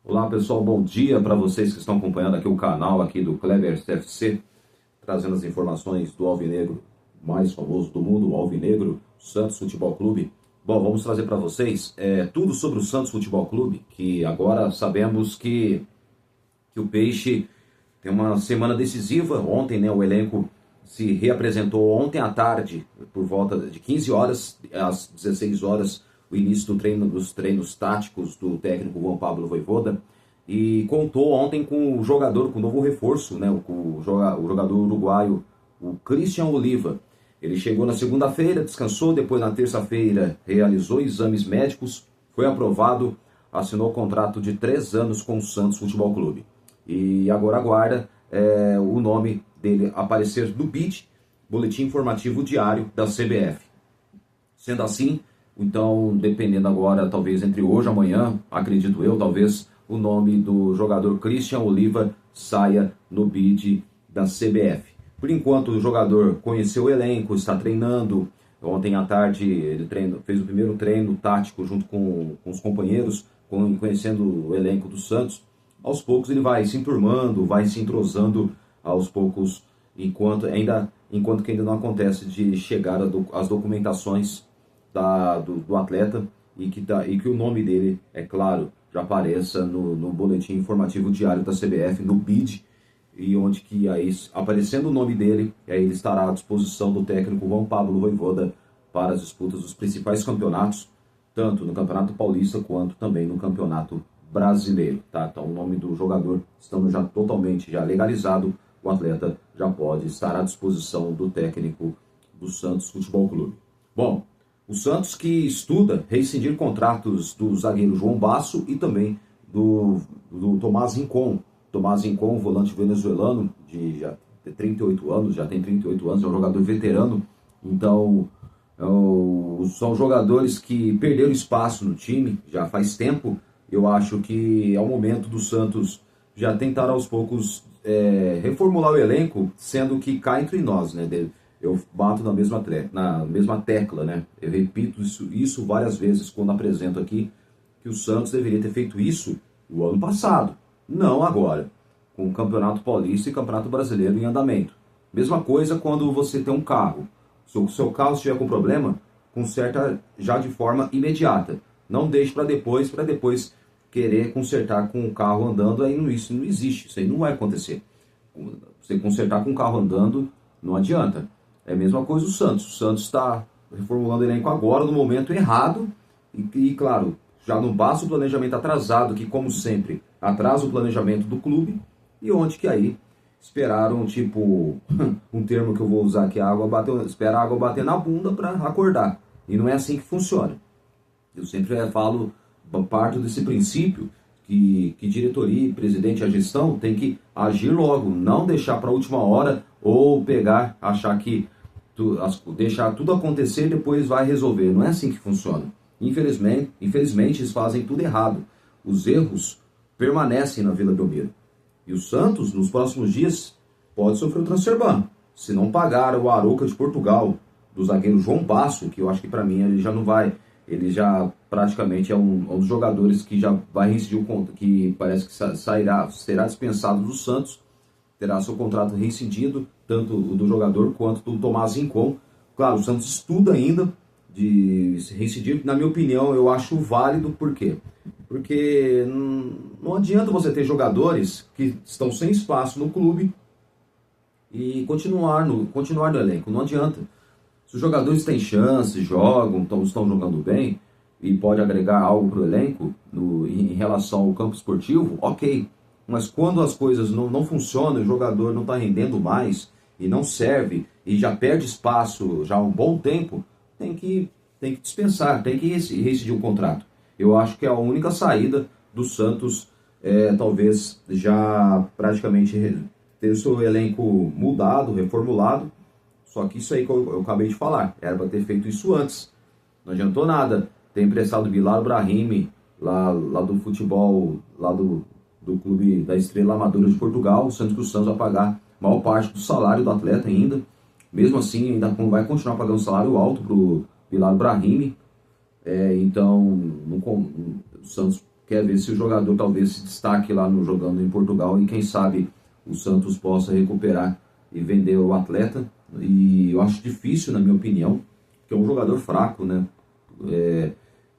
Olá pessoal, bom dia para vocês que estão acompanhando aqui o canal aqui do Kleber FC, trazendo as informações do Alvinegro mais famoso do mundo, o Alvinegro, Santos Futebol Clube. Bom, vamos trazer para vocês tudo sobre o Santos Futebol Clube, que agora sabemos que o Peixe tem uma semana decisiva. Ontem, né, o elenco se reapresentou ontem à tarde, por volta de 15 horas, às 16 horas, o início dos treinos táticos do técnico Juan Pablo Vojvoda, e contou ontem com o jogador, com o novo reforço, né, o jogador uruguaio, o Christian Oliva. Ele chegou na segunda-feira, descansou, depois na terça-feira realizou exames médicos, foi aprovado, assinou contrato de 3 anos com o Santos Futebol Clube. E agora aguarda o nome dele aparecer no BID, Boletim Informativo Diário da CBF. Sendo assim, então, dependendo agora, talvez entre hoje e amanhã, acredito eu, talvez o nome do jogador Christian Oliva saia no BID da CBF. Por enquanto, o jogador conheceu o elenco, está treinando. Ontem à tarde ele fez o primeiro treino tático junto com os companheiros, conhecendo o elenco do Santos. Aos poucos ele vai se enturmando, vai se entrosando aos poucos, enquanto que ainda não acontece de chegar as documentações do atleta e que o nome dele, é claro, já apareça no Boletim Informativo Diário da CBF, no BID, e onde que aí, aparecendo o nome dele, aí ele estará à disposição do técnico Juan Pablo Vojvoda para as disputas dos principais campeonatos, tanto no Campeonato Paulista quanto também no Campeonato Brasileiro, tá? Então o nome do jogador estando já totalmente legalizado, o atleta já pode estar à disposição do técnico do Santos Futebol Clube. Bom, o Santos que estuda rescindir contratos do zagueiro João Basso e também do Tomás Rincon. Tomás Rincon, volante venezuelano, já tem 38 anos, é um jogador veterano. Então, são jogadores que perderam espaço no time já faz tempo. Eu acho que é o momento do Santos já tentar aos poucos reformular o elenco, sendo que cá entre nós, né? Eu bato na mesma tecla, né? Eu repito isso várias vezes quando apresento aqui, que o Santos deveria ter feito isso no ano passado, não agora, com o Campeonato Paulista e Campeonato Brasileiro em andamento. Mesma coisa quando você tem um carro. Se o seu carro estiver com problema, conserta já de forma imediata. Não deixe para depois querer consertar com o carro andando. Isso não existe, isso aí não vai acontecer. Você consertar com o carro andando não adianta. É a mesma coisa o Santos. O Santos está reformulando o elenco agora, no momento errado. E claro, já não basta o planejamento atrasado, que como sempre atrasa o planejamento do clube. E onde que aí esperaram, tipo, um termo que eu vou usar aqui, espera a água bater na bunda para acordar. E não é assim que funciona. Eu sempre falo, parto desse princípio que diretoria, presidente e a gestão tem que agir logo, não deixar para a última hora ou achar que deixar tudo acontecer e depois vai resolver. Não é assim que funciona. Infelizmente eles fazem tudo errado. Os erros permanecem na Vila Belmiro. E o Santos, nos próximos dias, pode sofrer o transfer ban. Se não pagar o Arouca de Portugal, do zagueiro João Basso, que eu acho que para mim ele já não vai, ele já praticamente é um dos jogadores que já vai reincidir o contrato, que parece que será dispensado do Santos, terá seu contrato reincidido, tanto o do jogador quanto do Tomás Rincon. Claro, o Santos estuda ainda de reincidir. Na minha opinião, eu acho válido. Por quê? Porque não adianta você ter jogadores que estão sem espaço no clube e continuar no elenco. Não adianta. Se os jogadores têm chance, estão jogando bem e pode agregar algo para o elenco em relação ao campo esportivo, ok. Mas quando as coisas não funcionam, o jogador não está rendendo mais e não serve e já perde espaço já há um bom tempo, tem que dispensar, tem que rescindir o contrato. Eu acho que é a única saída do Santos, talvez já praticamente ter o seu elenco mudado, reformulado. Só que isso aí que eu acabei de falar, era para ter feito isso antes. Não adiantou nada ter emprestado Bilal Brahimi, lá do futebol, lá do clube da Estrela Amadora de Portugal, sendo que o Santos vai pagar a maior parte do salário do atleta ainda. Mesmo assim, ainda vai continuar pagando um salário alto para o Bilal Brahimi. Então, o Santos quer ver se o jogador talvez se destaque lá no jogando em Portugal e quem sabe o Santos possa recuperar e vender o atleta. E eu acho difícil, na minha opinião, que é um jogador fraco, né?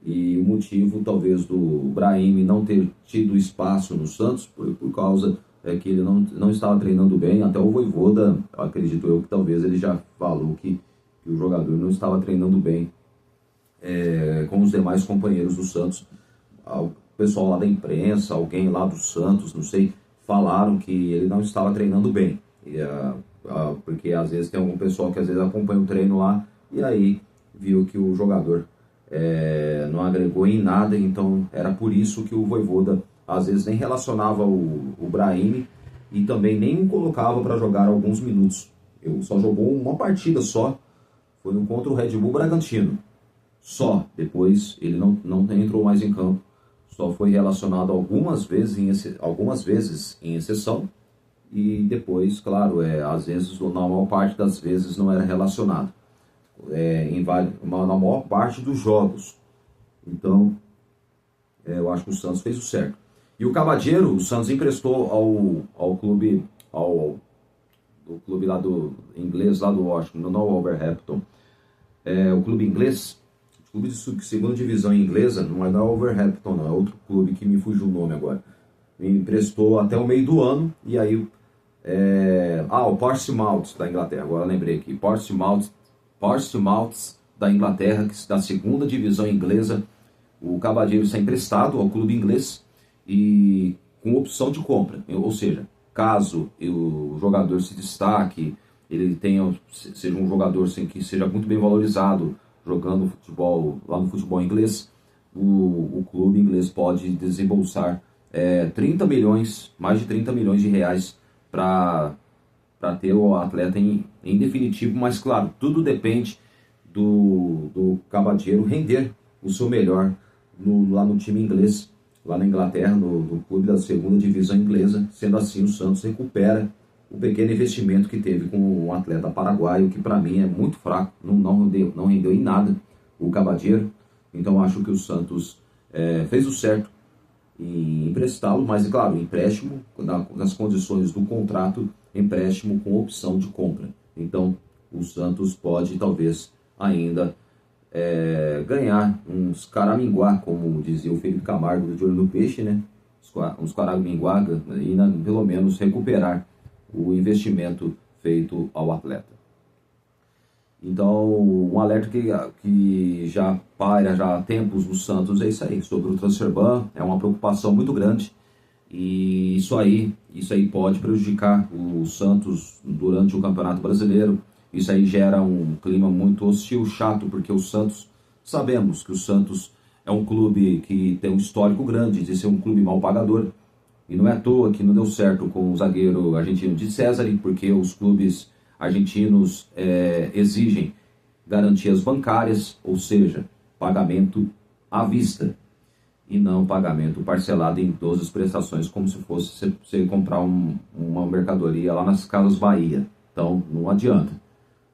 E o motivo talvez do Brahim não ter tido espaço no Santos por causa que ele não estava treinando bem. Até o Vojvoda, acredito eu, que talvez ele já falou que o jogador não estava treinando bem com os demais companheiros do Santos. O pessoal lá da imprensa, alguém lá do Santos, não sei, falaram que ele não estava treinando bem. Porque às vezes tem algum pessoal que às vezes acompanha o treino lá e aí viu que o jogador não agregou em nada, então era por isso que o Vojvoda às vezes nem relacionava o Brahim e também nem colocava para jogar alguns minutos. Ele só jogou uma partida só, foi no contra o Red Bull Bragantino. Só, depois ele não entrou mais em campo, só foi relacionado algumas vezes em exceção e depois, claro, às vezes, na maior parte das vezes não era relacionado, na maior parte dos jogos. Então, eu acho que o Santos fez o certo. E o Cavadeiro, o Santos emprestou ao clube, do clube lá do inglês, lá do Washington, não o Wolverhampton, o clube inglês. O clube de segunda divisão inglesa, não é o Wolverhampton, não, é outro clube que me fugiu o nome agora. Me emprestou até o meio do ano, e aí o Portsmouth da Inglaterra, agora lembrei aqui, Portsmouth da Inglaterra, da segunda divisão inglesa. O Cavadeiro está emprestado ao clube inglês e com opção de compra, ou seja, caso o jogador se destaque, ele seja um jogador que seja muito bem valorizado, jogando futebol lá no futebol inglês, o clube inglês pode desembolsar mais de 30 milhões de reais para ter o atleta em definitivo, mas claro, tudo depende do Cavadeiro render o seu melhor lá no time inglês, lá na Inglaterra, no clube da segunda divisão inglesa. Sendo assim, o Santos recupera o pequeno investimento que teve com um atleta paraguaio, que para mim é muito fraco, não rendeu em nada o Cavadeiro. Então acho que o Santos fez o certo em emprestá-lo, mas é claro, empréstimo, nas condições do contrato, empréstimo com opção de compra. Então o Santos pode talvez ainda ganhar uns caraminguá, como dizia o Felipe Camargo do De Olho no Peixe, né? Uns caraminguá, e pelo menos recuperar o investimento feito ao atleta. Então, um alerta que já paira já há tempos no Santos é isso aí, sobre o transfer ban. É uma preocupação muito grande e isso aí pode prejudicar o Santos durante o Campeonato Brasileiro. Isso aí gera um clima muito hostil, chato, porque sabemos que o Santos é um clube que tem um histórico grande de ser um clube mal pagador. E não é à toa que não deu certo com o zagueiro argentino de César, porque os clubes argentinos exigem garantias bancárias, ou seja, pagamento à vista, e não pagamento parcelado em 12 prestações, como se fosse você comprar uma mercadoria lá nas Casas Bahia. Então, não adianta.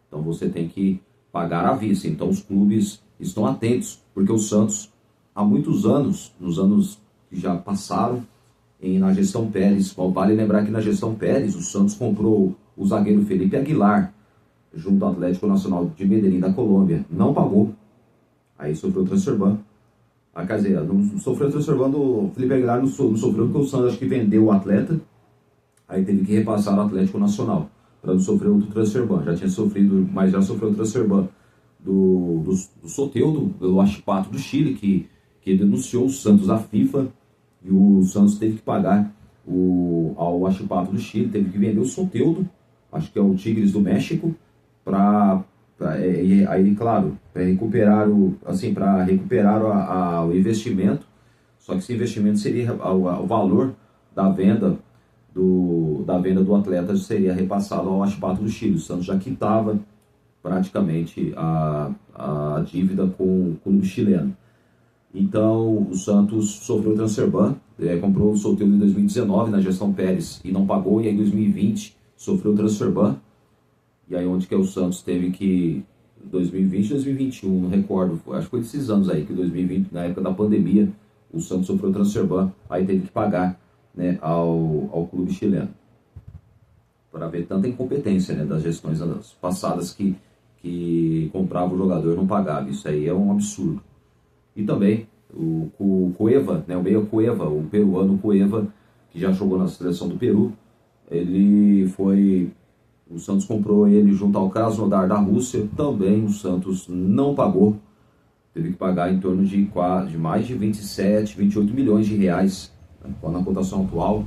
Então, você tem que pagar à vista. Então, os clubes estão atentos, porque o Santos, há muitos anos, nos anos que já passaram, na gestão Pérez, vale lembrar que na gestão Pérez, o Santos comprou o zagueiro Felipe Aguilar, junto ao Atlético Nacional de Medellín da Colômbia, não pagou, aí sofreu o transfer ban. Quer dizer, não sofreu o transfer ban do Felipe Aguilar, não sofreu porque o Santos acho que vendeu o atleta, aí teve que repassar o Atlético Nacional, para não sofrer outro transfer ban. Já tinha sofrido, mas já sofreu o transfer ban do Soteldo, do Huachipato do Chile, que denunciou o Santos à FIFA, e o Santos teve que pagar ao Huachipato do Chile, teve que vender o Soteldo, acho que é o Tigres do México, aí, claro, para recuperar o investimento. Só que esse investimento seria o valor da venda do atleta seria repassado ao Huachipato do Chile. O Santos já quitava praticamente a dívida com o clube chileno. Então, o Santos sofreu o transfer ban, comprou o Soteldo em 2019 na gestão Pérez e não pagou, e aí em 2020 sofreu o transfer ban. E aí onde que o Santos teve que, 2020, 2021, não recordo, acho que foi esses anos aí, que 2020, na época da pandemia, o Santos sofreu transfer ban, aí teve que pagar, né, ao clube chileno. Para ver tanta incompetência, né, das gestões passadas que comprava o jogador e não pagava. Isso aí é um absurdo. E também o Cueva, né, o meia Cueva, o peruano Cueva, que já jogou na seleção do Peru, o Santos comprou ele junto ao Krasnodar da Rússia, também o Santos não pagou, teve que pagar em torno de mais de 27, 28 milhões de reais, né, na cotação atual,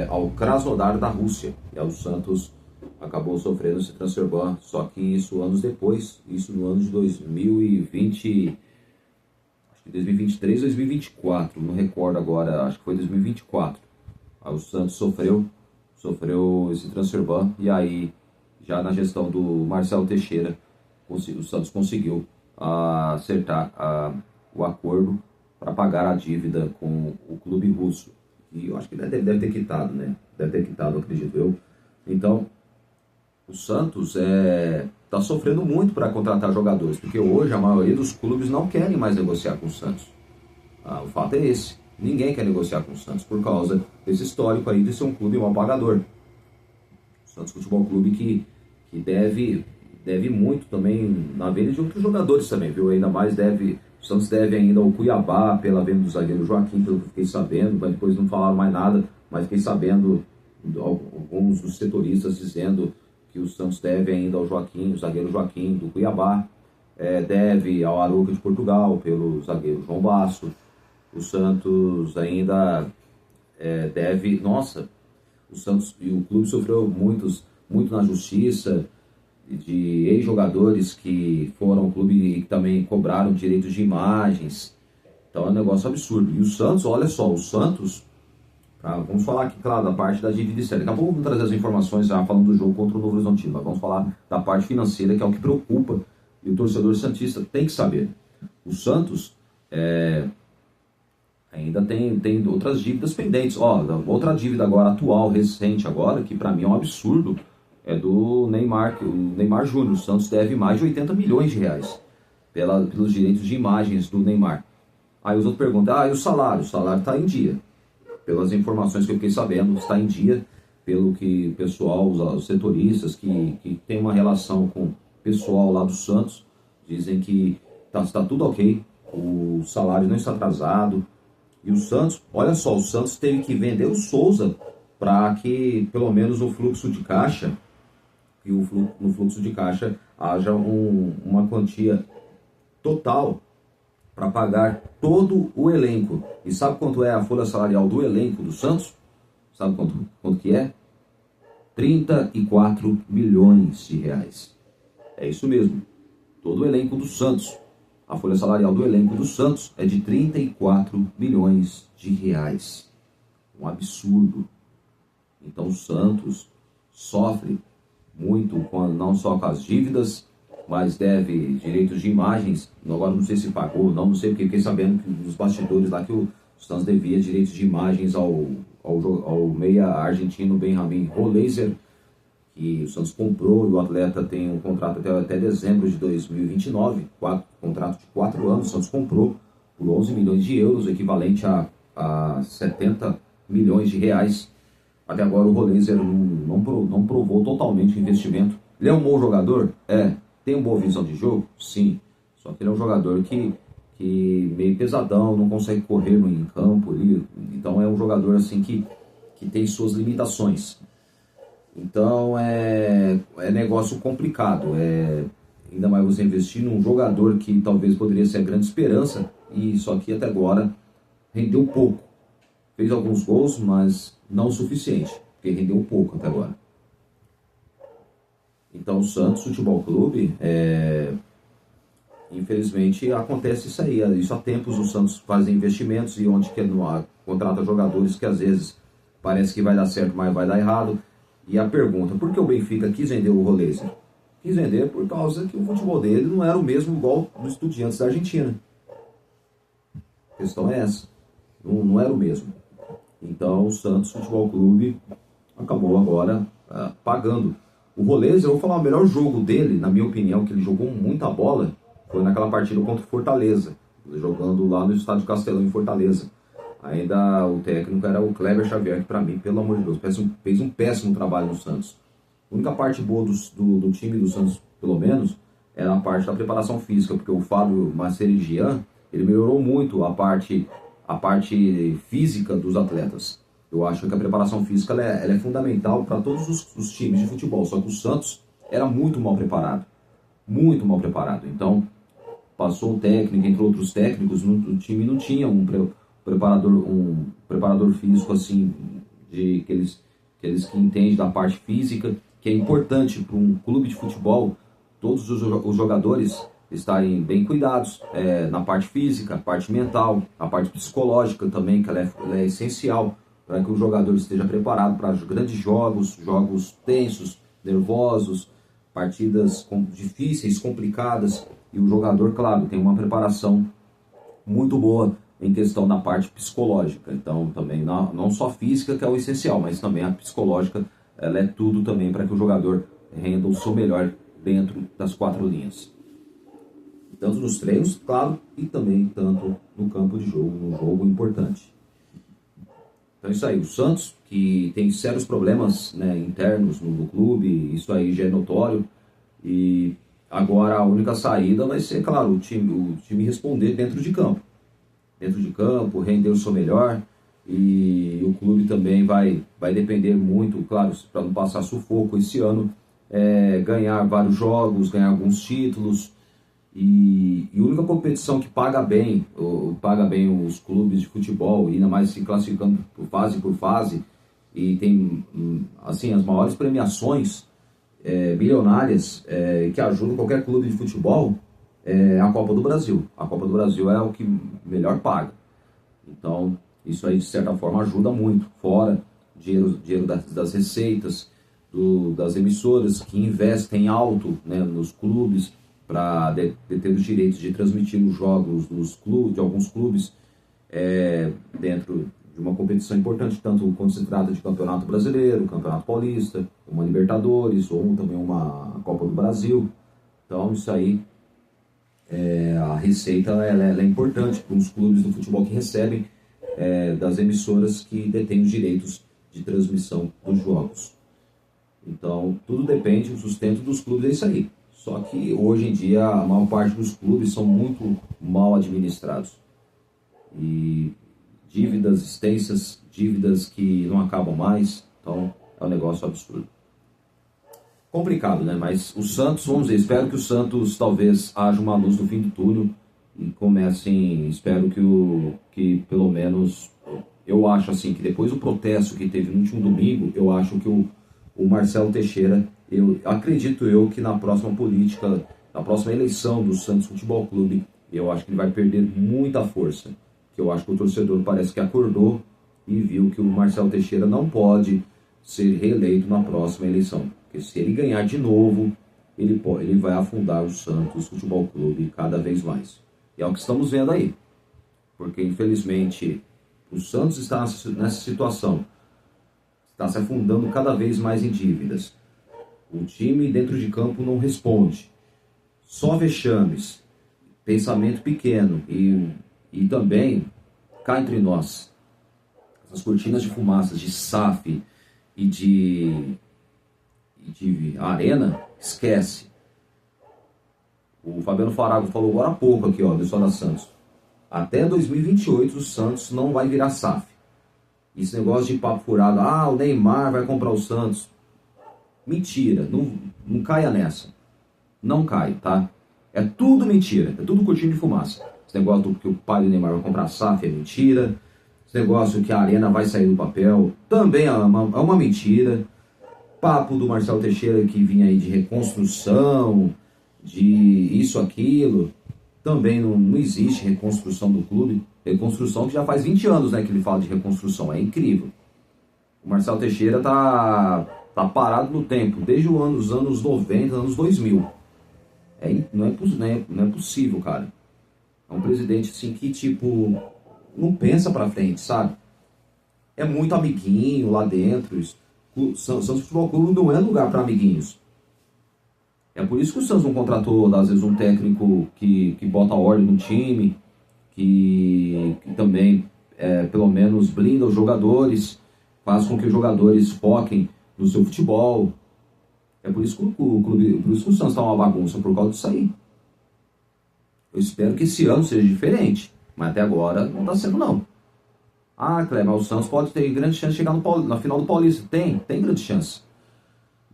ao Krasnodar da Rússia. E aí o Santos acabou sofrendo esse transfer ban, só que isso anos depois, isso no ano de 2020, acho que 2023, 2024, não recordo agora, acho que foi 2024. Aí o Santos sofreu esse transfer ban, e aí já na gestão do Marcelo Teixeira, o Santos conseguiu acertar o acordo para pagar a dívida com o clube russo. E eu acho que deve ter quitado, né? Deve ter quitado, acredito eu. Então, o Santos está sofrendo muito para contratar jogadores, porque hoje a maioria dos clubes não querem mais negociar com o Santos. O fato é esse. Ninguém quer negociar com o Santos por causa desse histórico aí de ser um clube mal pagador. O Santos Futebol Clube que deve muito também na venda de outros jogadores também, viu? Ainda mais o Santos deve ainda ao Cuiabá pela venda do zagueiro Joaquim, pelo que fiquei sabendo, mas depois não falaram mais nada, mas fiquei sabendo alguns dos setoristas dizendo que o Santos deve ainda ao Joaquim, o zagueiro Joaquim do Cuiabá, deve ao Arouca de Portugal pelo zagueiro João Basso. O Santos ainda deve... Nossa, o Santos e o clube sofreu muito na justiça de ex-jogadores que foram ao clube e também cobraram direitos de imagens. Então é um negócio absurdo. E o Santos, olha só, o Santos... vamos falar aqui, claro, da parte da dívida externa. Daqui a pouco vamos trazer as informações já falando do jogo contra o Novo Horizontino, mas vamos falar da parte financeira, que é o que preocupa e o torcedor santista tem que saber. O Santos ainda tem outras dívidas pendentes. Outra dívida agora atual, recente agora, que para mim é um absurdo, é do Neymar, o Neymar Júnior. O Santos deve mais de 80 milhões de reais pelos direitos de imagens do Neymar. Aí os outros perguntam, e o salário? O salário está em dia. Pelas informações que eu fiquei sabendo, está em dia, pelo que o pessoal, os setoristas que tem uma relação com o pessoal lá do Santos, dizem que está tudo ok, o salário não está atrasado. E o Santos, olha só, o Santos teve que vender o Souza para que, pelo menos no fluxo de caixa, no fluxo de caixa haja uma quantia total para pagar todo o elenco. E sabe quanto é a folha salarial do elenco do Santos? Sabe quanto que é? 34 milhões de reais. É isso mesmo. Todo o elenco do Santos. A folha salarial do elenco do Santos é de 34 milhões de reais. Um absurdo. Então o Santos sofre muito, não só com as dívidas, mas deve direitos de imagens. Agora não sei se pagou, não sei, porque fiquei sabendo que nos bastidores lá que o Santos devia direitos de imagens ao meia argentino Benjamin Roleiser, que o Santos comprou, e o atleta tem um contrato até dezembro de 2029, contrato de 4 anos. O Santos comprou por 11 milhões de euros, equivalente a 70 milhões de reais. Até agora o Roleiser não provou totalmente o investimento. Ele é um bom jogador? Tem uma boa visão de jogo? Sim. Só que ele é um jogador que meio pesadão, não consegue correr em campo. Então é um jogador assim que tem suas limitações. Então é negócio complicado. Ainda mais você investir num jogador que talvez poderia ser a grande esperança, e só que até agora rendeu pouco. Fez alguns gols, mas não o suficiente, porque rendeu pouco até agora. Então o Santos Futebol Clube, infelizmente acontece isso aí. Isso há tempos o Santos faz investimentos e onde contrata jogadores que às vezes parece que vai dar certo, mas vai dar errado. E a pergunta, por que o Benfica quis vender o Roleiser? Quis vender por causa que o futebol dele não era o mesmo igual do Estudiantes da Argentina. A questão é essa. Não era o mesmo. Então o Santos Futebol Clube acabou agora pagando. O Roleiser, eu vou falar, o melhor jogo dele, na minha opinião, que ele jogou muita bola, foi naquela partida contra o Fortaleza. jogando lá no estádio Castelão, em Fortaleza. Ainda o técnico era o Kleber Xavier, que para mim, pelo amor de Deus, fez um péssimo trabalho no Santos. A única parte boa do time do Santos, pelo menos, era a parte da preparação física, porque o Fábio Macerigian, ele melhorou muito a parte física dos atletas. Eu acho que a preparação física ela é fundamental para todos os times de futebol, só que o Santos era muito mal preparado. Muito mal preparado. Então, passou o técnico, entre outros técnicos, o time não tinha um preparador físico assim, que entende da parte física, que é importante para um clube de futebol, todos os jogadores estarem bem cuidados na parte física, parte mental, a parte psicológica também, que ela é essencial para que o jogador esteja preparado para grandes jogos tensos, nervosos, partidas difíceis, complicadas, e o jogador, claro, tem uma preparação muito boa em questão da parte psicológica. Então, também, não só física, que é o essencial, mas também a psicológica, ela é tudo também para que o jogador renda o seu melhor dentro das 4 linhas. Tanto nos treinos, claro, e também tanto no campo de jogo, no jogo importante. Então é isso aí, o Santos, que tem sérios problemas, né, internos no clube, isso aí já é notório, e agora a única saída vai ser, claro, o time responder dentro de campo. Dentro de campo, render o seu melhor, e o clube também vai depender muito, claro, para não passar sufoco esse ano, ganhar vários jogos, ganhar alguns títulos. E a única competição que paga bem os clubes de futebol, ainda mais se classificando por fase, e tem assim, as maiores premiações milionárias que ajudam qualquer clube de futebol, é a Copa do Brasil. A Copa do Brasil é o que melhor paga. Então, isso aí de certa forma ajuda muito, fora dinheiro das receitas, das emissoras que investem alto, né, nos clubes, para ter os direitos de transmitir os jogos de alguns clubes dentro de uma competição importante, tanto quando se trata de Campeonato Brasileiro, Campeonato Paulista, uma Libertadores ou também uma Copa do Brasil. Então isso aí, a receita ela é importante para os clubes do futebol que recebem das emissoras que detêm os direitos de transmissão dos jogos. Então tudo depende do sustento dos clubes, é isso aí. Só que hoje em dia a maior parte dos clubes são muito mal administrados. E dívidas extensas, dívidas que não acabam mais. Então é um negócio absurdo. Complicado, né? Mas o Santos, vamos ver, espero que o Santos talvez haja uma luz no fim do túnel e comecem, espero que pelo menos, eu acho assim, que depois do protesto que teve no último domingo, eu acho que o Marcelo Teixeira, acredito que na próxima política, na próxima eleição do Santos Futebol Clube, eu acho que ele vai perder muita força. Que eu acho que o torcedor parece que acordou e viu que o Marcelo Teixeira não pode ser reeleito na próxima eleição. Porque se ele ganhar de novo, ele vai afundar o Santos Futebol Clube cada vez mais. E é o que estamos vendo aí. Porque infelizmente o Santos está nessa situação. Está se afundando cada vez mais em dívidas. O time dentro de campo não responde. Só vexames, pensamento pequeno e também, cá entre nós, essas cortinas de fumaças de SAF e de Arena, esquece. O Fabiano Farago falou agora há pouco aqui, ó, do História Santos. Até 2028 o Santos não vai virar SAF. Esse negócio de papo furado, o Neymar vai comprar o Santos. Mentira, não caia nessa. Não cai, tá? É tudo mentira, é tudo cortina de fumaça. Esse negócio que o pai do Neymar vai comprar a SAF é mentira. Esse negócio que a Arena vai sair do papel também é uma mentira. Papo do Marcelo Teixeira que vinha aí de reconstrução, de isso, aquilo. Também não existe reconstrução do clube. Reconstrução que já faz 20 anos, né, que ele fala de reconstrução. É incrível. O Marcelo Teixeira tá parado no tempo, desde os anos 90, anos 2000. Não é possível, cara. É um presidente assim que, tipo, não pensa pra frente, sabe? É muito amiguinho lá dentro. O Santos Futebol Clube não é lugar para amiguinhos. É por isso que o Santos não contratou, às vezes, um técnico que bota ordem no time, que também, pelo menos, blinda os jogadores, faz com que os jogadores foquem no seu futebol. É por isso que por isso que o Santos está uma bagunça, por causa disso aí. Eu espero que esse ano seja diferente, mas até agora não está sendo, não. Ah, Kleber, o Santos pode ter grande chance de chegar na final do Paulista. Tem grande chance.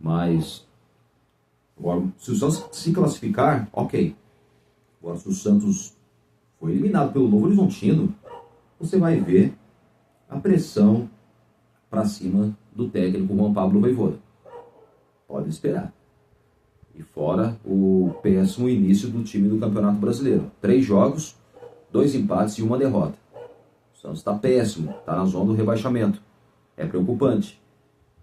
Mas, agora, se o Santos se classificar, ok. Agora, se o Santos for eliminado pelo Novo Horizontino, você vai ver a pressão para cima do técnico Juan Pablo Vojvoda. Pode esperar. E fora o péssimo início do time do Campeonato Brasileiro. 3 jogos, 2 empates e 1 derrota. O Santos está péssimo, está na zona do rebaixamento. É preocupante.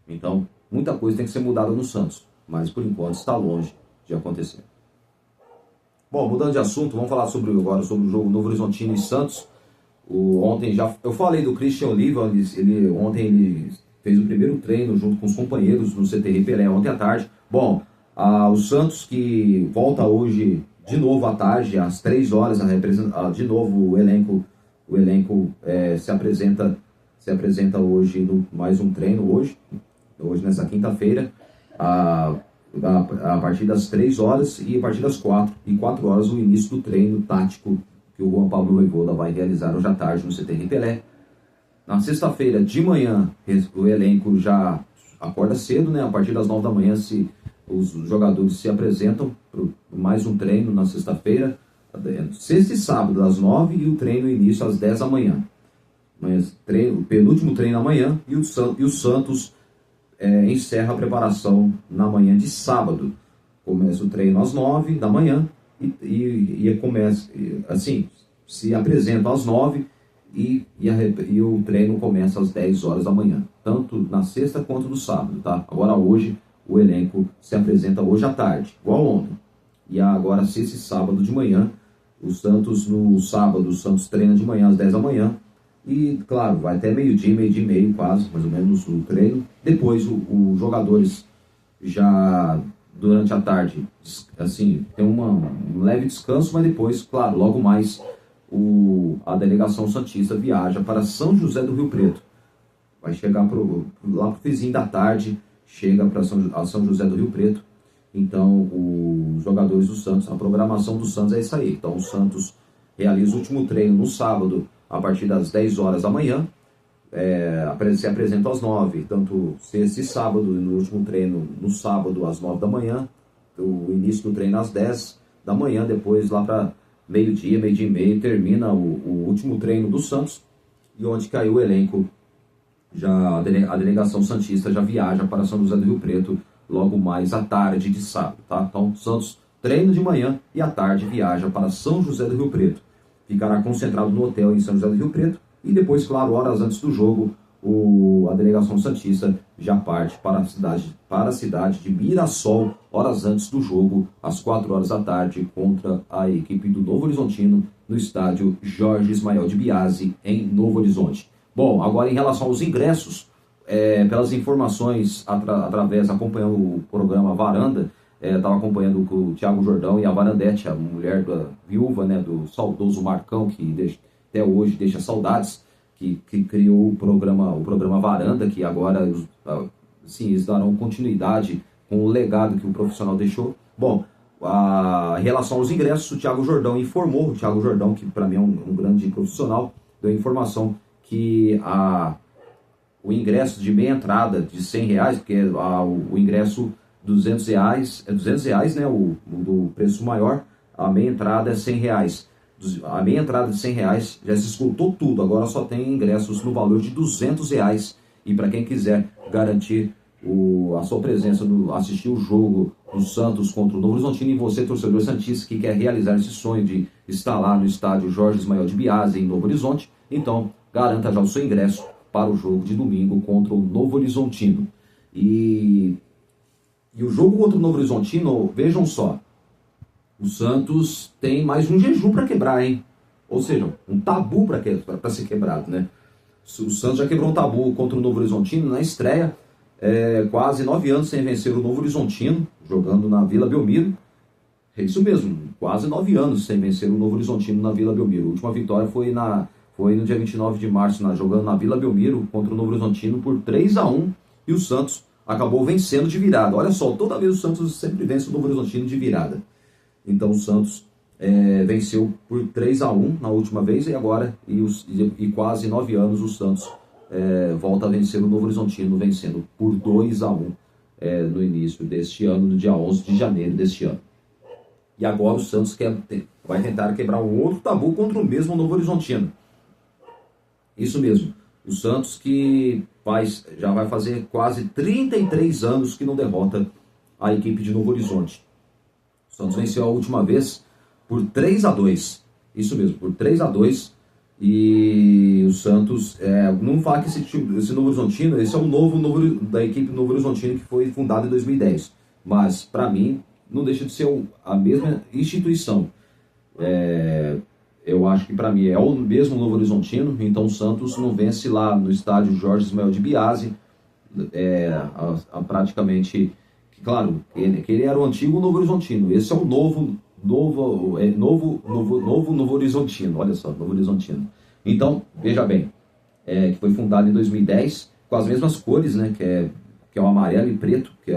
Então, muita coisa tem que ser mudada no Santos. Mas, por enquanto, está longe de acontecer. Bom, mudando de assunto, vamos falar agora sobre o jogo Novo Horizontino e Santos. Ontem eu falei do Christian Oliva. Ontem ele fez o primeiro treino junto com os companheiros no CTR Pelé, ontem à tarde. Bom, o Santos, que volta hoje de novo à tarde, às 3 horas, de novo o elenco se apresenta hoje no mais um treino, hoje nessa quinta-feira, a partir das 3 horas e a partir das 4 horas o início do treino tático que o Juan Pablo Vojvoda vai realizar hoje à tarde no CTR Pelé. Na sexta-feira de manhã o elenco já acorda cedo, né? A partir das 9 da manhã os jogadores se apresentam para mais um treino na sexta-feira, sexta e sábado às 9 e o treino início às 10 da manhã. O penúltimo treino amanhã e o Santos encerra a preparação na manhã de sábado. Começa o treino às 9 da manhã e começa assim, se apresentam às 9 e o treino começa às 10 horas da manhã, tanto na sexta quanto no sábado, tá? Agora hoje o elenco se apresenta hoje à tarde, igual ontem. E agora sexta e sábado de manhã, no sábado o Santos treina de manhã às 10 da manhã. E, claro, vai até meio-dia e meio quase, mais ou menos, o treino. Depois, os jogadores já, durante a tarde, assim, tem um leve descanso, mas depois, claro, logo mais, a delegação santista viaja para São José do Rio Preto. Vai chegar lá pro vizinho da tarde, chega para São José do Rio Preto. Então, os jogadores do Santos, a programação do Santos é isso aí. Então, o Santos realiza o último treino no sábado, a partir das 10 horas da manhã, se apresenta às 9, tanto sexta e sábado, no último treino no sábado às 9 da manhã, o início do treino às 10 da manhã, depois lá para meio-dia e meio, termina o último treino do Santos, e onde caiu o elenco, a delegação santista já viaja para São José do Rio Preto logo mais à tarde de sábado, tá? Então, Santos treina de manhã e à tarde viaja para São José do Rio Preto. Ficará concentrado no hotel em São José do Rio Preto e depois, claro, horas antes do jogo, a delegação santista já parte para a cidade de Mirassol, horas antes do jogo, às 4 horas da tarde, contra a equipe do Novo Horizontino, no estádio Jorge Ismael de Biasi, em Novo Horizonte. Bom, agora em relação aos ingressos, pelas informações acompanhando o programa Varanda, estava acompanhando com o Thiago Jordão e a Varandete, a mulher da viúva, né, do saudoso Marcão, que até hoje deixa saudades, que criou o programa Varanda, que agora sim, eles darão continuidade com o legado que o profissional deixou. Bom, em relação aos ingressos, o Thiago Jordão, que para mim é um grande profissional, deu a informação que o ingresso de meia entrada de R$100, porque o ingresso R$200, R$200, né, o do preço maior, a meia entrada é R$100. A meia entrada de R$100 já se esgotou tudo, agora só tem ingressos no valor de R$200. E para quem quiser garantir a sua presença, assistir o jogo do Santos contra o Novo Horizontino, e você, torcedor santista, que quer realizar esse sonho de estar lá no estádio Jorge Ismael de Biasi, em Novo Horizonte, então garanta já o seu ingresso para o jogo de domingo contra o Novo Horizontino. E o jogo contra o Novo Horizontino, vejam só, o Santos tem mais um jejum para quebrar, hein? Ou seja, um tabu para ser quebrado, né? O Santos já quebrou um tabu contra o Novo Horizontino na estreia, quase 9 anos sem vencer o Novo Horizontino, jogando na Vila Belmiro. É isso mesmo, quase 9 anos sem vencer o Novo Horizontino na Vila Belmiro. A última vitória foi no dia 29 de março, jogando na Vila Belmiro contra o Novo Horizontino por 3-1, e o Santos acabou vencendo de virada. Olha só, toda vez o Santos sempre vence o Novo Horizontino de virada. Então o Santos venceu por 3-1 na última vez, e agora, e quase 9 anos, o Santos volta a vencer o Novo Horizontino, vencendo por 2-1 no início deste ano, no dia 11 de janeiro deste ano. E agora o Santos vai tentar quebrar um outro tabu contra o mesmo Novo Horizontino. Isso mesmo, o Santos que já vai fazer quase 33 anos que não derrota a equipe de Novo Horizonte. O Santos venceu a última vez por 3-2, isso mesmo, por 3-2, e o Santos, não fala que esse Novo Horizontino, esse é o novo da equipe Novo Horizontino, que foi fundada em 2010, mas para mim não deixa de ser a mesma instituição. Eu acho que para mim é o mesmo Novo Horizontino. Então o Santos não vence lá no estádio Jorge Ismael de Biase, praticamente, claro, ele era o antigo Novo Horizontino, esse é o novo Horizontino, olha só, Novo Horizontino. Então, veja bem, que foi fundado em 2010, com as mesmas cores, né, que é o amarelo e preto, que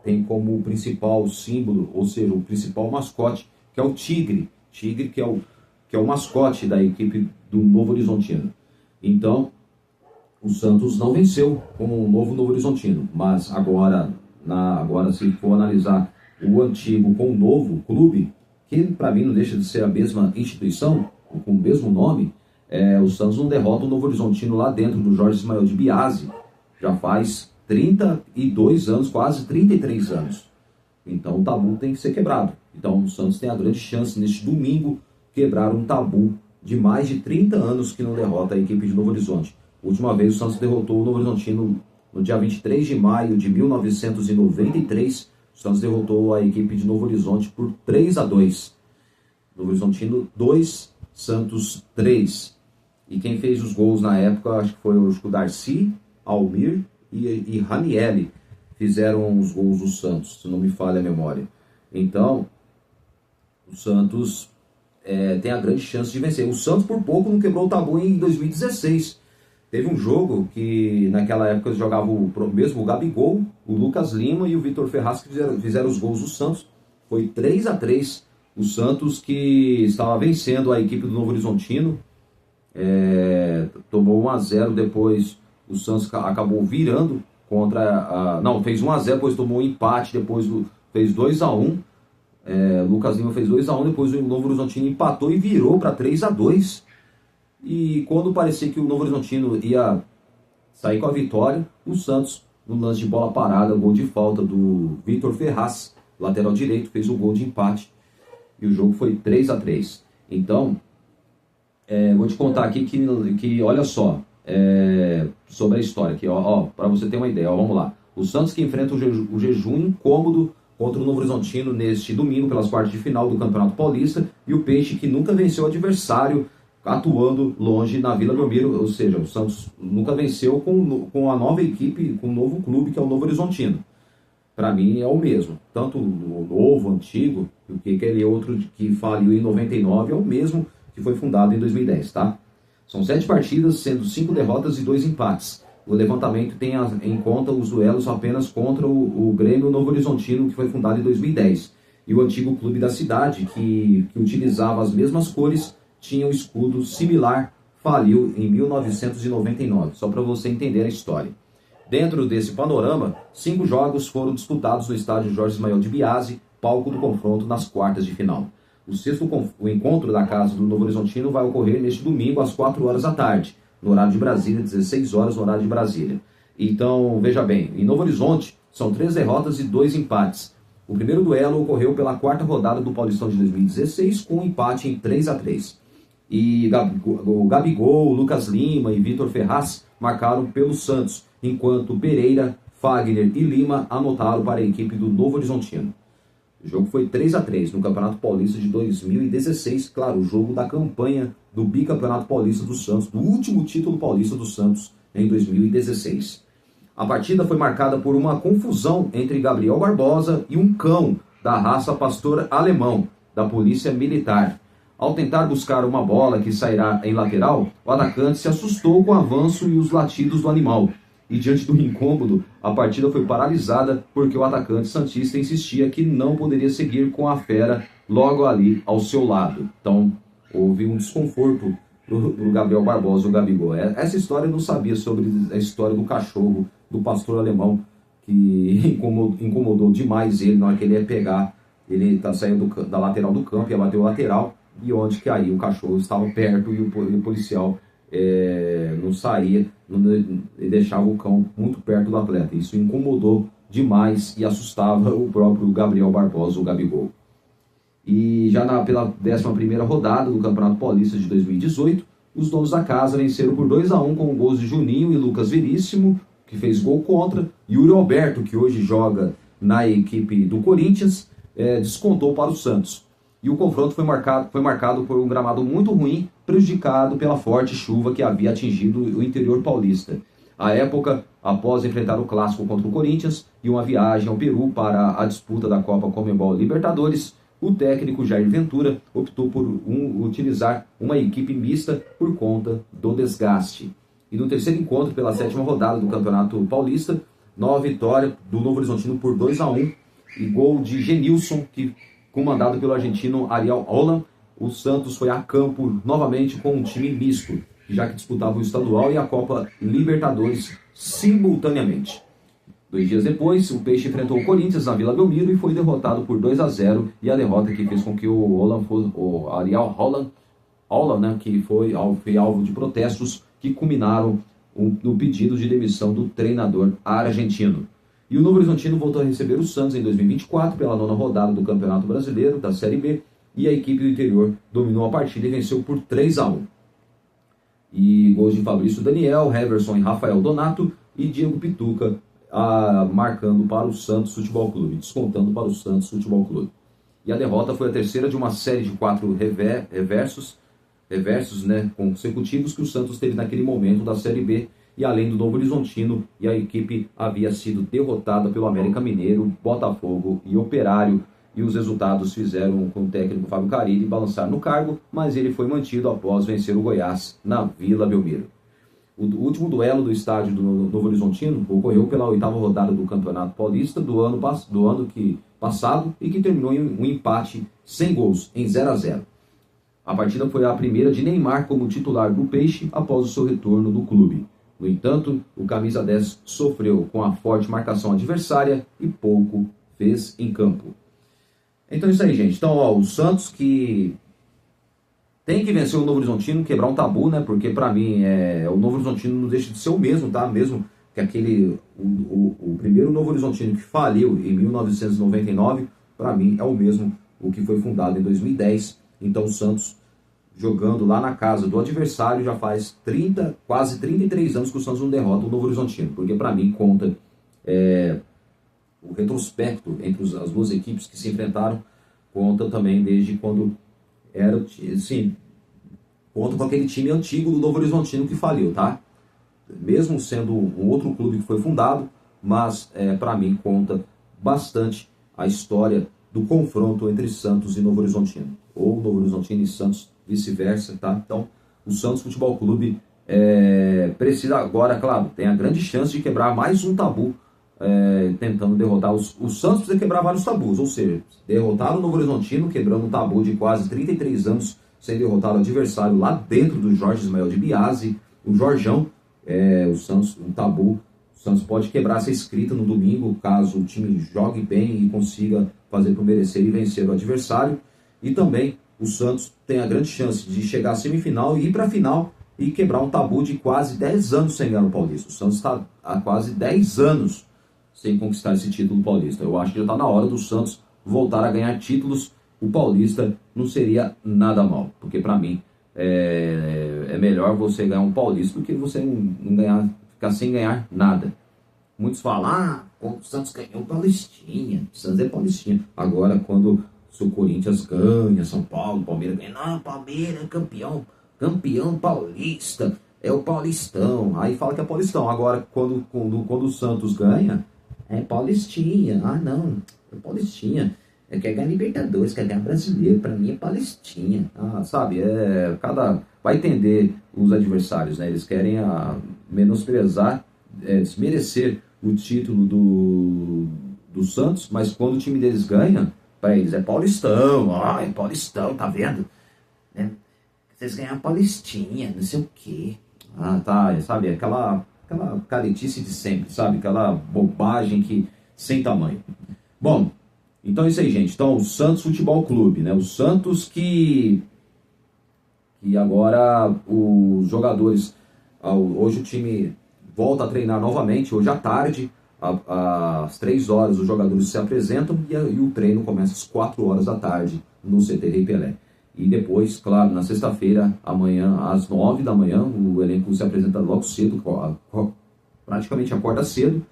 tem como principal símbolo, ou seja, o principal mascote, que é o tigre, que é o mascote da equipe do Novo Horizontino. Então, o Santos não venceu com o Novo Horizontino, mas agora se for analisar o antigo com o novo clube, que para mim não deixa de ser a mesma instituição, com o mesmo nome, o Santos não derrota o Novo Horizontino lá dentro do Jorge Ismael de Biase, já faz 32 anos, quase 33 anos. Então o tabu tem que ser quebrado. Então o Santos tem a grande chance neste domingo quebrar um tabu de mais de 30 anos que não derrota a equipe de Novo Horizonte. A última vez o Santos derrotou o Novo Horizontino no dia 23 de maio de 1993. O Santos derrotou a equipe de Novo Horizonte por 3-2. Novo Horizontino 2, Santos 3. E quem fez os gols na época, acho que foi o Darcy, Almir e Ranielli fizeram os gols do Santos, se não me falha a memória. Então, o Santos tem a grande chance de vencer. O Santos por pouco não quebrou o tabu em 2016. Teve um jogo que naquela época jogava mesmo o Gabigol, o Lucas Lima e o Vitor Ferraz, que fizeram os gols do Santos. Foi 3-3. O Santos, que estava vencendo a equipe do Novo Horizontino, tomou 1-0, depois o Santos acabou virando fez 1-0, depois tomou um empate, depois fez 2-1. Lucas Lima fez 2-1, depois o Novo Horizontino empatou e virou para 3-2. E quando parecia que o Novo Horizontino ia sair com a vitória, o Santos, no lance de bola parada, gol de falta do Vitor Ferraz, lateral direito, fez o gol de empate. E o jogo foi 3-3. Então, vou te contar aqui que olha só, sobre a história aqui, para você ter uma ideia, vamos lá. O Santos que enfrenta o jejum incômodo contra o Novo Horizontino neste domingo pelas quartas de final do Campeonato Paulista, e o Peixe que nunca venceu o adversário atuando longe na Vila Belmiro, ou seja, o Santos nunca venceu com a nova equipe, com o novo clube que é o Novo Horizontino. Para mim é o mesmo, tanto o novo, antigo, porque aquele outro que faliu em 99 é o mesmo que foi fundado em 2010, tá? São 7 partidas, sendo 5 derrotas e 2 empates. O levantamento tem em conta os duelos apenas contra o Grêmio Novo Horizontino, que foi fundado em 2010. E o antigo clube da cidade, que utilizava as mesmas cores, tinha um escudo similar, faliu em 1999. Só para você entender a história. Dentro desse panorama, 5 jogos foram disputados no estádio Jorge Ismael de Biase, palco do confronto nas quartas de final. O encontro da casa do Novo Horizontino vai ocorrer neste domingo às 4 horas da tarde, no horário de Brasília, 16 horas no horário de Brasília. Então, veja bem, em Novo Horizonte são 3 derrotas e 2 empates. O primeiro duelo ocorreu pela 4ª rodada do Paulistão de 2016, com um empate em 3-3. E o Gabigol, Lucas Lima e Vitor Ferraz marcaram pelo Santos, enquanto Pereira, Fagner e Lima anotaram para a equipe do Novo Horizontino. O jogo foi 3-3 no Campeonato Paulista de 2016, claro, o jogo da campanha do bicampeonato paulista do Santos, do último título paulista do Santos em 2016. A partida foi marcada por uma confusão entre Gabriel Barbosa e um cão da raça pastor alemão, da polícia militar. Ao tentar buscar uma bola que sairá em lateral, o atacante se assustou com o avanço e os latidos do animal. E diante do incômodo, a partida foi paralisada porque o atacante santista insistia que não poderia seguir com a fera logo ali ao seu lado. Então, houve um desconforto do Gabriel Barbosa, o Gabigol. Essa história eu não sabia sobre a história do cachorro, do pastor alemão, que incomodou demais ele na hora que ele ia pegar. Ele está saindo da lateral do campo, ia bater o lateral, e onde que aí o cachorro estava perto e o policial não saía, e deixava o cão muito perto do atleta. Isso incomodou demais e assustava o próprio Gabriel Barbosa, o Gabigol. E já pela 11ª rodada do Campeonato Paulista de 2018, os donos da casa venceram por 2-1 com gols de Juninho e Lucas Veríssimo, que fez gol contra, e Yuri Alberto, que hoje joga na equipe do Corinthians, descontou para o Santos. E o confronto foi marcado por um gramado muito ruim, prejudicado pela forte chuva que havia atingido o interior paulista. À época, após enfrentar o clássico contra o Corinthians e uma viagem ao Peru para a disputa da Copa Conmebol Libertadores, o técnico Jair Ventura optou por utilizar uma equipe mista por conta do desgaste. E no terceiro encontro, pela 7ª rodada do Campeonato Paulista, nova vitória do Novo Horizontino por 2-1 e gol de Genilson, que comandado pelo argentino Ariel Holland. O Santos foi a campo novamente com um time misto, já que disputava o estadual e a Copa Libertadores simultaneamente. 2 dias depois, o Peixe enfrentou o Corinthians na Vila Belmiro e foi derrotado por 2-0, e a derrota que fez com que o Ariel Holland, né, que foi alvo de protestos que culminaram no pedido de demissão do treinador argentino. E o Novo Horizontino voltou a receber o Santos em 2024 pela 9ª rodada do Campeonato Brasileiro, da Série B, e a equipe do interior dominou a partida e venceu por 3-1. E gols de Fabrício Daniel, Heverson e Rafael Donato e Diego Pituca marcando para o Santos Futebol Clube, descontando para o Santos Futebol Clube. E a derrota foi a terceira de uma série de 4 reversos, né, consecutivos que o Santos teve naquele momento da Série B. E além do Novo Horizontino, e a equipe havia sido derrotada pelo América Mineiro, Botafogo e Operário. E os resultados fizeram com o técnico Fábio Carille balançar no cargo, mas ele foi mantido após vencer o Goiás na Vila Belmiro. O último duelo do estádio do Novo Horizontino ocorreu pela 8ª rodada do Campeonato Paulista do ano passado e que terminou em um empate sem gols, em 0-0. A partida foi a primeira de Neymar como titular do Peixe após o seu retorno do clube. No entanto, o camisa 10 sofreu com a forte marcação adversária e pouco fez em campo. Então é isso aí, gente. Então, o Santos que tem que vencer o Novo Horizontino, quebrar um tabu, né? Porque pra mim o Novo Horizontino não deixa de ser o mesmo, tá? Mesmo que o primeiro Novo Horizontino que faliu em 1999, pra mim é o mesmo o que foi fundado em 2010. Então o Santos jogando lá na casa do adversário já faz quase 33 anos que o Santos não derrota o Novo Horizontino, porque para mim conta o retrospecto entre as duas equipes que se enfrentaram, conta também desde quando era, assim, conta com aquele time antigo do Novo Horizontino que faliu, tá? Mesmo sendo um outro clube que foi fundado, mas para mim conta bastante a história do confronto entre Santos e Novo Horizontino, ou Novo Horizontino e Santos, vice-versa, tá? Então, o Santos Futebol Clube precisa agora, claro, tem a grande chance de quebrar mais um tabu, tentando derrotar o Santos. Precisa quebrar vários tabus, ou seja, derrotar o Novo Horizontino, quebrando um tabu de quase 33 anos sem derrotar o adversário lá dentro do Jorge Ismael de Biasi, o Jorjão. O Santos, um tabu. O Santos pode quebrar essa escrita no domingo, caso o time jogue bem e consiga fazer por merecer e vencer o adversário. E também o Santos tem a grande chance de chegar à semifinal e ir para a final e quebrar um tabu de quase 10 anos sem ganhar o Paulista. O Santos está há quase 10 anos sem conquistar esse título paulista. Eu acho que já está na hora do Santos voltar a ganhar títulos. O Paulista não seria nada mal, porque para mim é melhor você ganhar um Paulista do que você não ganhar, ficar sem ganhar nada. Muitos falam, o Santos ganhou o Paulistinha, o Santos é Paulistinha. Agora, quando o Corinthians ganha, São Paulo, Palmeiras ganha, não, Palmeiras é campeão paulista, é o Paulistão. Aí fala que é Paulistão. Agora, quando o Santos ganha, é Paulistinha. Ah, não, é Paulistinha. quer ganhar Libertadores, quer ganhar Brasileiro, pra mim é Palestinha. Sabe, vai entender os adversários, né? Eles querem menosprezar, desmerecer o título do Santos, mas quando o time deles ganha, pra eles é Paulistão, é Paulistão, tá vendo? Né? Vocês ganham Palestinha, não sei o quê. Tá, sabe, aquela caretice de sempre, sabe? Aquela bobagem que sem tamanho. Bom, então é isso aí, gente. Então, o Santos Futebol Clube, né? O Santos que agora os jogadores, hoje o time volta a treinar novamente, hoje à tarde, às 3 horas os jogadores se apresentam e o treino começa às 4 horas da tarde no CT Rei Pelé. E depois, claro, na sexta-feira, amanhã, às 9 da manhã, o elenco se apresenta logo cedo, praticamente acorda cedo.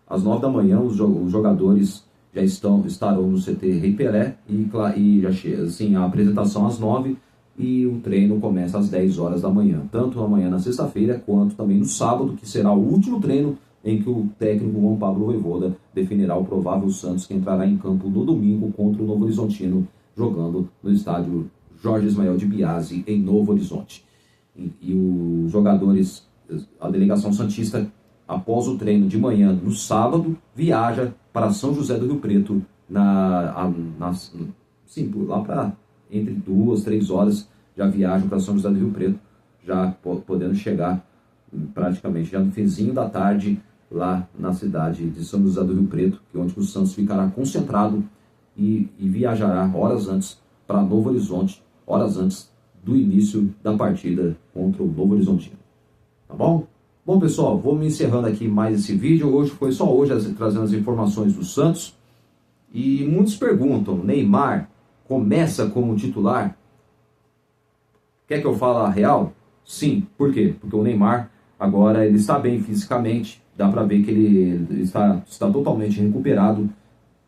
Às 9 da manhã, os jogadores já estarão no CT Rei Pelé e já chega, assim, a apresentação às 9 e o treino começa às 10 horas da manhã. Tanto amanhã na sexta-feira, quanto também no sábado, que será o último treino em que o técnico Juan Pablo Vojvoda definirá o provável Santos, que entrará em campo no domingo contra o Novo Horizontino, jogando no estádio Jorge Ismael de Biasi, em Novo Horizonte. E os jogadores, a delegação santista, após o treino de manhã, no sábado, viaja para São José do Rio Preto, lá para entre 2, 3 horas, já viajam para São José do Rio Preto, já podendo chegar praticamente já no finzinho da tarde, lá na cidade de São José do Rio Preto, que é onde o Santos ficará concentrado e viajará horas antes para Novo Horizonte, horas antes do início da partida contra o Novo Horizontino. Tá bom? Bom, pessoal, vou me encerrando aqui mais esse vídeo. Hoje foi só hoje trazendo as informações do Santos. E muitos perguntam, Neymar começa como titular? Quer que eu fale a real? Sim. Por quê? Porque o Neymar agora ele está bem fisicamente, dá para ver que ele está totalmente recuperado.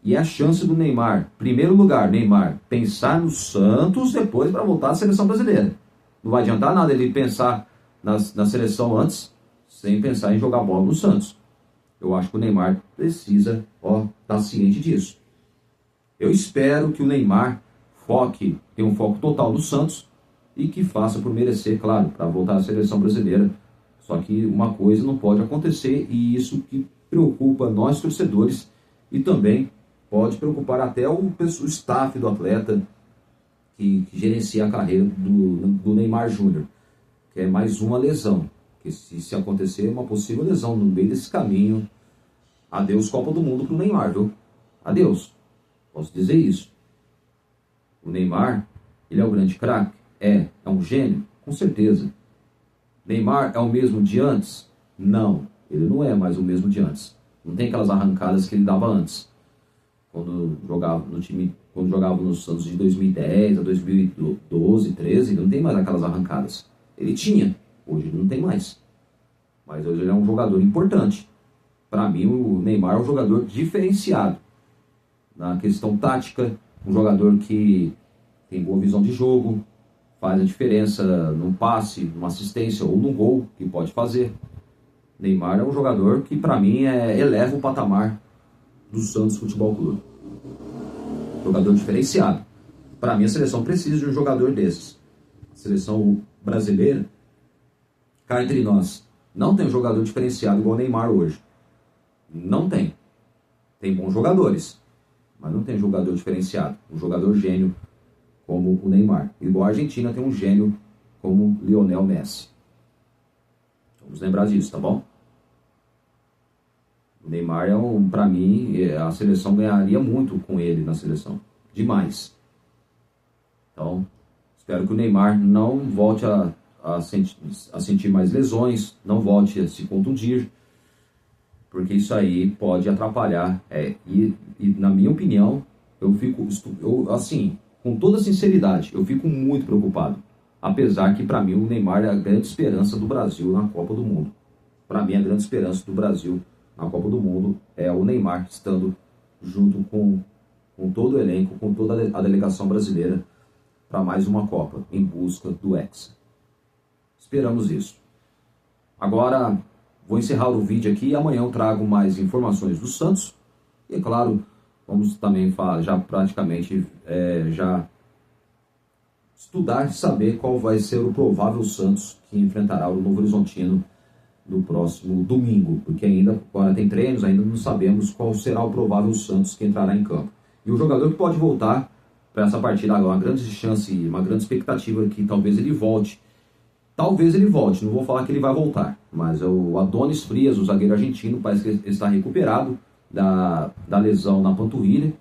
E a chance do Neymar, primeiro lugar, Neymar, pensar no Santos depois para voltar à seleção brasileira. Não vai adiantar nada ele pensar na seleção antes, sem pensar em jogar bola no Santos. Eu acho que o Neymar precisa estar ciente disso. Eu espero que o Neymar tenha um foco total no Santos e que faça por merecer, claro, para voltar à seleção brasileira. Só que uma coisa não pode acontecer e isso que preocupa nós torcedores e também pode preocupar até o staff do atleta que gerencia a carreira do Neymar Júnior, que é mais uma lesão. Que se acontecer uma possível lesão no meio desse caminho, adeus Copa do Mundo para o Neymar, viu? Adeus. Posso dizer isso. O Neymar, ele é um grande craque? É um gênio? Com certeza. Neymar é o mesmo de antes? Não, ele não é mais o mesmo de antes. Não tem aquelas arrancadas que ele dava antes. Quando jogava no Santos de 2010 a 2012, 13, ele não tem mais aquelas arrancadas. Ele tinha, hoje ele não tem mais. Mas hoje ele é um jogador importante. Para mim, o Neymar é um jogador diferenciado. Na questão tática, um jogador que tem boa visão de jogo, faz a diferença num passe, numa assistência ou num gol, que pode fazer. Neymar é um jogador que, para mim, eleva o patamar do Santos Futebol Clube. Jogador diferenciado. Para mim, a seleção precisa de um jogador desses. A seleção brasileira, cá entre nós, não tem um jogador diferenciado igual o Neymar hoje. Não tem. Tem bons jogadores, mas não tem jogador diferenciado. Um jogador gênio como o Neymar. Igual a Argentina tem um gênio como Lionel Messi. Vamos lembrar disso, tá bom? O Neymar para mim, a seleção ganharia muito com ele na seleção. Demais. Então, espero que o Neymar não volte a sentir mais lesões, não volte a se contundir, porque isso aí pode atrapalhar. E na minha opinião, assim, com toda sinceridade, eu fico muito preocupado. Apesar que, para mim, o Neymar é a grande esperança do Brasil na Copa do Mundo. Para mim, a grande esperança do Brasil na Copa do Mundo é o Neymar estando junto com todo o elenco, com toda a delegação brasileira para mais uma Copa, em busca do Hexa. Esperamos isso. Agora, vou encerrar o vídeo aqui e amanhã eu trago mais informações do Santos. E, é claro, vamos também já praticamente já estudar e saber qual vai ser o provável Santos que enfrentará o Novo Horizontino no próximo domingo, porque ainda agora tem treinos, ainda não sabemos qual será o provável Santos que entrará em campo. E o jogador que pode voltar para essa partida agora, uma grande chance, uma grande expectativa que talvez ele volte. Talvez ele volte, não vou falar que ele vai voltar, mas o Adonis Frias, o zagueiro argentino, parece que ele está recuperado da lesão na panturrilha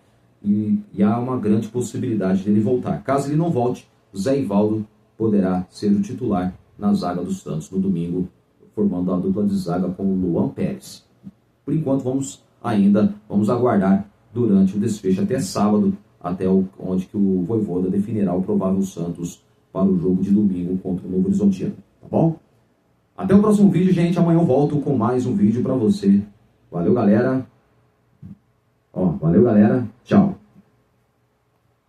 e há uma grande possibilidade dele voltar. Caso ele não volte, Zé Ivaldo poderá ser o titular na zaga do Santos no domingo, formando a dupla de zaga com o Luan Pérez. Por enquanto vamos aguardar durante o desfecho até sábado, até onde que o Vojvoda definirá o provável Santos para o jogo de domingo contra o Novo Horizontino, tá bom? Até o próximo vídeo, gente. Amanhã eu volto com mais um vídeo para você. Valeu, galera. Valeu, galera. Tchau.